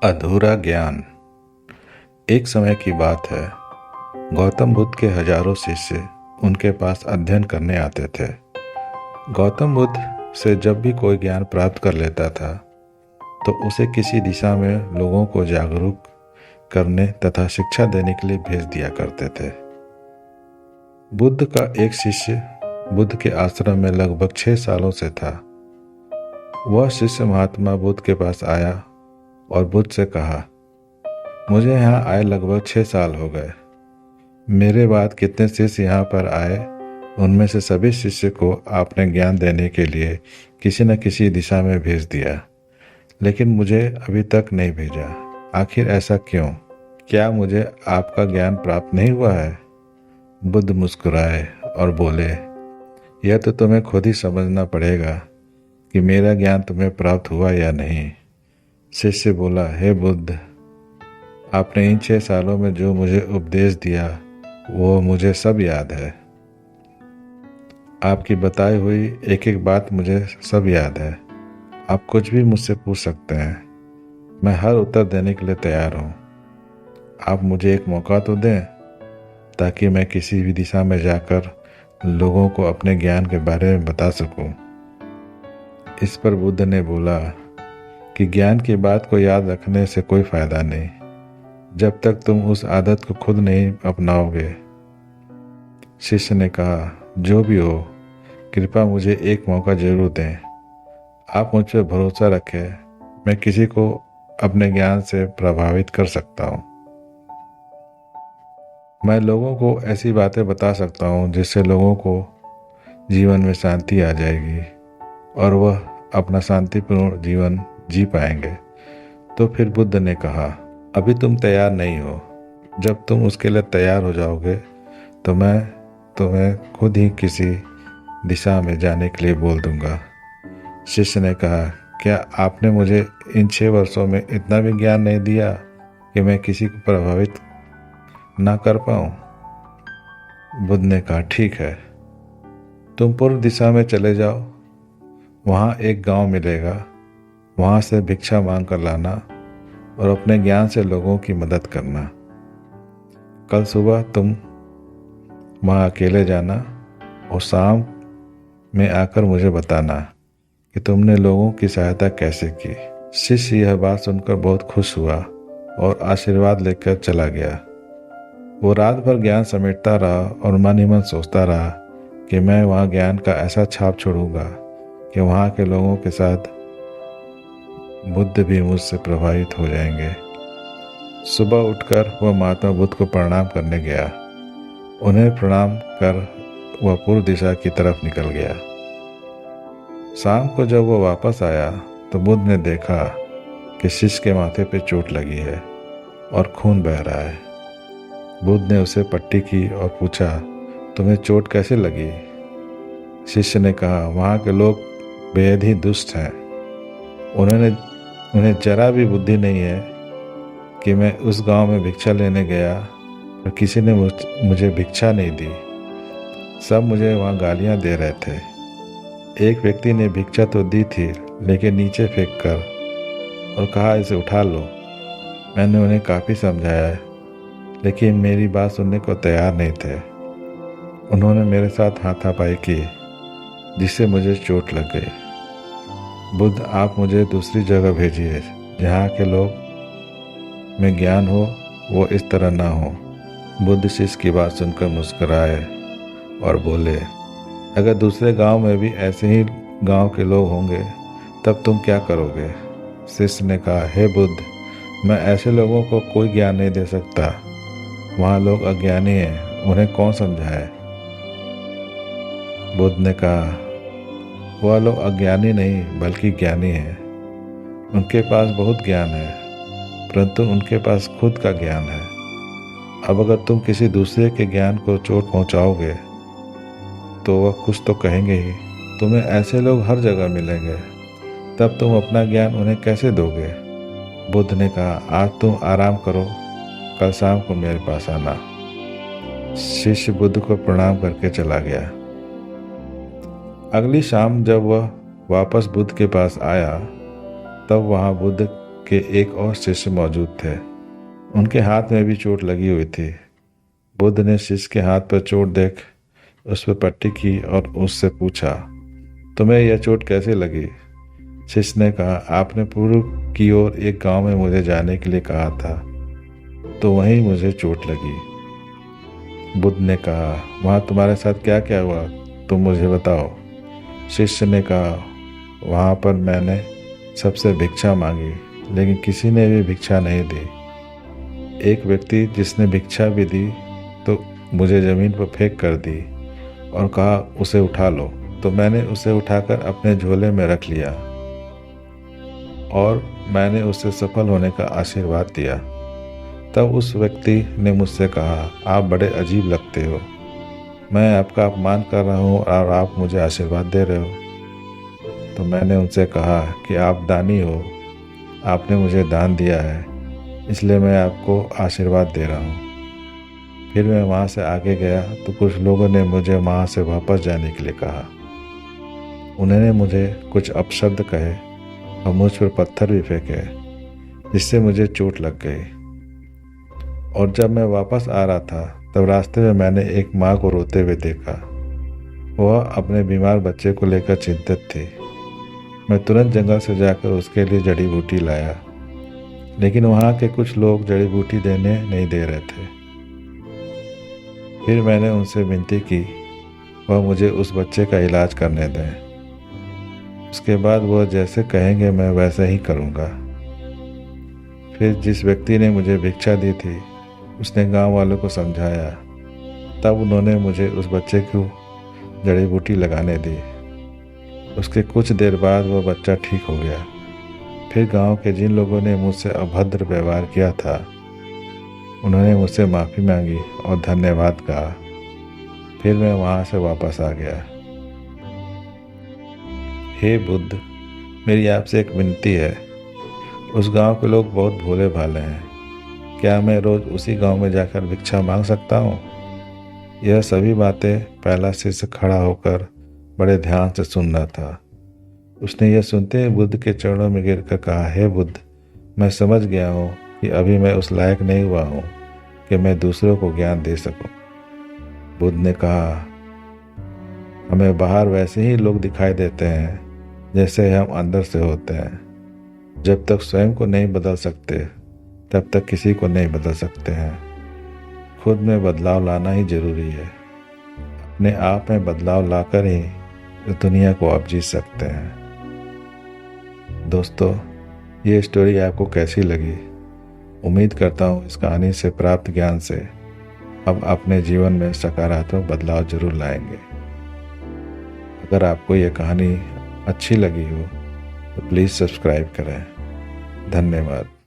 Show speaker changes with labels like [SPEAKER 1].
[SPEAKER 1] अधूरा ज्ञान। एक समय की बात है। गौतम बुद्ध के हजारों शिष्य उनके पास अध्ययन करने आते थे। गौतम बुद्ध से जब भी कोई ज्ञान प्राप्त कर लेता था तो उसे किसी दिशा में लोगों को जागरूक करने तथा शिक्षा देने के लिए भेज दिया करते थे। बुद्ध का एक शिष्य बुद्ध के आश्रम में लगभग 6 सालों से था। वह शिष्य महात्मा बुद्ध के पास आया और बुद्ध से कहा, मुझे यहाँ आए लगभग 6 साल हो गए। मेरे बाद कितने शिष्य यहाँ पर आए, उनमें से सभी शिष्य को आपने ज्ञान देने के लिए किसी न किसी दिशा में भेज दिया, लेकिन मुझे अभी तक नहीं भेजा। आखिर ऐसा क्यों? क्या मुझे आपका ज्ञान प्राप्त नहीं हुआ है? बुद्ध मुस्कुराए और बोले, यह तो तुम्हें खुद ही समझना पड़ेगा कि मेरा ज्ञान तुम्हें प्राप्त हुआ या नहीं। शिष्य बोला, हे बुद्ध, आपने इन 6 सालों में जो मुझे उपदेश दिया वो मुझे सब याद है। आपकी बताई हुई एक एक बात मुझे सब याद है। आप कुछ भी मुझसे पूछ सकते हैं, मैं हर उत्तर देने के लिए तैयार हूँ। आप मुझे एक मौका तो दें ताकि मैं किसी भी दिशा में जाकर लोगों को अपने ज्ञान के बारे में बता सकूं। इस पर बुद्ध ने बोला कि ज्ञान की बात को याद रखने से कोई फायदा नहीं जब तक तुम उस आदत को खुद नहीं अपनाओगे। शिष्य ने कहा, जो भी हो, कृपया मुझे एक मौका जरूर दें। आप मुझ पर भरोसा रखें, मैं किसी को अपने ज्ञान से प्रभावित कर सकता हूँ। मैं लोगों को ऐसी बातें बता सकता हूँ जिससे लोगों को जीवन में शांति आ जाएगी और वह अपना शांतिपूर्ण जीवन जी पाएंगे। तो फिर बुद्ध ने कहा, अभी तुम तैयार नहीं हो। जब तुम उसके लिए तैयार हो जाओगे तो मैं तुम्हें खुद ही किसी दिशा में जाने के लिए बोल दूंगा। शिष्य ने कहा, क्या आपने मुझे इन 6 वर्षों में इतना भी ज्ञान नहीं दिया कि मैं किसी को प्रभावित ना कर पाऊं? बुद्ध ने कहा, ठीक है, तुम पूर्व दिशा में चले जाओ। वहाँ एक गांव मिलेगा, वहाँ से भिक्षा मांग कर लाना और अपने ज्ञान से लोगों की मदद करना। कल सुबह तुम वहाँ अकेले जाना और शाम में आकर मुझे बताना कि तुमने लोगों की सहायता कैसे की। शिष्य यह बात सुनकर बहुत खुश हुआ और आशीर्वाद लेकर चला गया। वो रात भर ज्ञान समेटता रहा और मन ही मन सोचता रहा कि मैं वहाँ ज्ञान का ऐसा छाप छोड़ूंगा कि वहाँ के लोगों के साथ बुद्ध भी मुझसे प्रभावित हो जाएंगे। सुबह उठकर वह महात्मा बुद्ध को प्रणाम करने गया। उन्हें प्रणाम कर वह पूर्व दिशा की तरफ निकल गया। शाम को जब वह वापस आया तो बुद्ध ने देखा कि शिष्य के माथे पे चोट लगी है और खून बह रहा है। बुद्ध ने उसे पट्टी की और पूछा, तुम्हें चोट कैसे लगी? शिष्य ने कहा, वहाँ के लोग बेहद ही दुष्ट हैं। उन्हें जरा भी बुद्धि नहीं है कि मैं उस गांव में भिक्षा लेने गया और किसी ने मुझे भिक्षा नहीं दी। सब मुझे वहाँ गालियाँ दे रहे थे। एक व्यक्ति ने भिक्षा तो दी थी, लेकिन नीचे फेंक कर और कहा, इसे उठा लो। मैंने उन्हें काफ़ी समझाया, लेकिन मेरी बात सुनने को तैयार नहीं थे। उन्होंने मेरे साथ हाथापाई की, जिससे मुझे चोट लग गई। बुद्ध, आप मुझे दूसरी जगह भेजिए जहाँ के लोग में ज्ञान हो, वो इस तरह ना हो। बुद्ध शिष्य की बात सुनकर मुस्कुराए और बोले, अगर दूसरे गांव में भी ऐसे ही गांव के लोग होंगे तब तुम क्या करोगे? शिष्य ने कहा, हे बुद्ध, मैं ऐसे लोगों को कोई ज्ञान नहीं दे सकता। वहाँ लोग अज्ञानी हैं, उन्हें कौन समझाए? बुद्ध ने कहा, वह लोग अज्ञानी नहीं बल्कि ज्ञानी हैं। उनके पास बहुत ज्ञान है, परंतु उनके पास खुद का ज्ञान है। अब अगर तुम किसी दूसरे के ज्ञान को चोट पहुंचाओगे तो वह कुछ तो कहेंगे ही। तुम्हें ऐसे लोग हर जगह मिलेंगे, तब तुम अपना ज्ञान उन्हें कैसे दोगे? बुद्ध ने कहा, आज तुम आराम करो, कल शाम को मेरे पास आना। शिष्य बुद्ध को प्रणाम करके चला गया। अगली शाम जब वह वापस बुद्ध के पास आया तब वहाँ बुद्ध के एक और शिष्य मौजूद थे। उनके हाथ में भी चोट लगी हुई थी। बुद्ध ने शिष्य के हाथ पर चोट देख उस पर पट्टी की और उससे पूछा, तुम्हें यह चोट कैसे लगी? शिष्य ने कहा, आपने पूर्व की ओर एक गांव में मुझे जाने के लिए कहा था, तो वहीं मुझे चोट लगी। बुद्ध ने कहा, वहाँ तुम्हारे साथ क्या क्या हुआ, तुम मुझे बताओ। शिष्य ने कहा, वहाँ पर मैंने सबसे भिक्षा मांगी, लेकिन किसी ने भी भिक्षा नहीं दी। एक व्यक्ति जिसने भिक्षा भी दी तो मुझे ज़मीन पर फेंक कर दी और कहा, उसे उठा लो। तो मैंने उसे उठाकर अपने झोले में रख लिया और मैंने उसे सफल होने का आशीर्वाद दिया। तब उस व्यक्ति ने मुझसे कहा, आप बड़े अजीब लगते हो, मैं आपका अपमान कर रहा हूँ और आप मुझे आशीर्वाद दे रहे हो। तो मैंने उनसे कहा कि आप दानी हो, आपने मुझे दान दिया है, इसलिए मैं आपको आशीर्वाद दे रहा हूँ। फिर मैं वहाँ से आगे गया तो कुछ लोगों ने मुझे वहाँ से वापस जाने के लिए कहा। उन्होंने मुझे कुछ अपशब्द कहे और मुझ पर पत्थर भी फेंके, जिससे मुझे चोट लग गई। और जब मैं वापस आ रहा था तब रास्ते में मैंने एक माँ को रोते हुए देखा। वह अपने बीमार बच्चे को लेकर चिंतित थी। मैं तुरंत जंगल से जाकर उसके लिए जड़ी बूटी लाया, लेकिन वहाँ के कुछ लोग जड़ी बूटी देने नहीं दे रहे थे। फिर मैंने उनसे विनती की वह मुझे उस बच्चे का इलाज करने दें। उसके बाद वह जैसे कहेंगे मैं वैसे ही करूँगा। फिर जिस व्यक्ति ने मुझे भिक्षा दी थी उसने गांव वालों को समझाया। तब उन्होंने मुझे उस बच्चे को जड़ी बूटी लगाने दी। उसके कुछ देर बाद वह बच्चा ठीक हो गया। फिर गांव के जिन लोगों ने मुझसे अभद्र व्यवहार किया था उन्होंने मुझसे माफ़ी मांगी और धन्यवाद कहा। फिर मैं वहाँ से वापस आ गया। हे बुद्ध, मेरी आपसे एक विनती है। उस गांव के लोग बहुत भोले भाले हैं। क्या मैं रोज़ उसी गांव में जाकर भिक्षा मांग सकता हूँ? यह सभी बातें पहला शिष्य खड़ा होकर बड़े ध्यान से सुन रहा था। उसने यह सुनते ही बुद्ध के चरणों में गिरकर कहा, हे बुद्ध, मैं समझ गया हूँ कि अभी मैं उस लायक नहीं हुआ हूँ कि मैं दूसरों को ज्ञान दे सकूं। बुद्ध ने कहा, हमें बाहर वैसे ही लोग दिखाई देते हैं जैसे हम अंदर से होते हैं। जब तक स्वयं को नहीं बदल सकते तब तक किसी को नहीं बदल सकते हैं। खुद में बदलाव लाना ही जरूरी है। अपने आप में बदलाव लाकर ही इस दुनिया को आप जीत सकते हैं। दोस्तों, ये स्टोरी आपको कैसी लगी? उम्मीद करता हूँ इस कहानी से प्राप्त ज्ञान से आप अपने जीवन में सकारात्मक बदलाव जरूर लाएंगे। अगर आपको यह कहानी अच्छी लगी हो तो प्लीज़ सब्सक्राइब करें। धन्यवाद।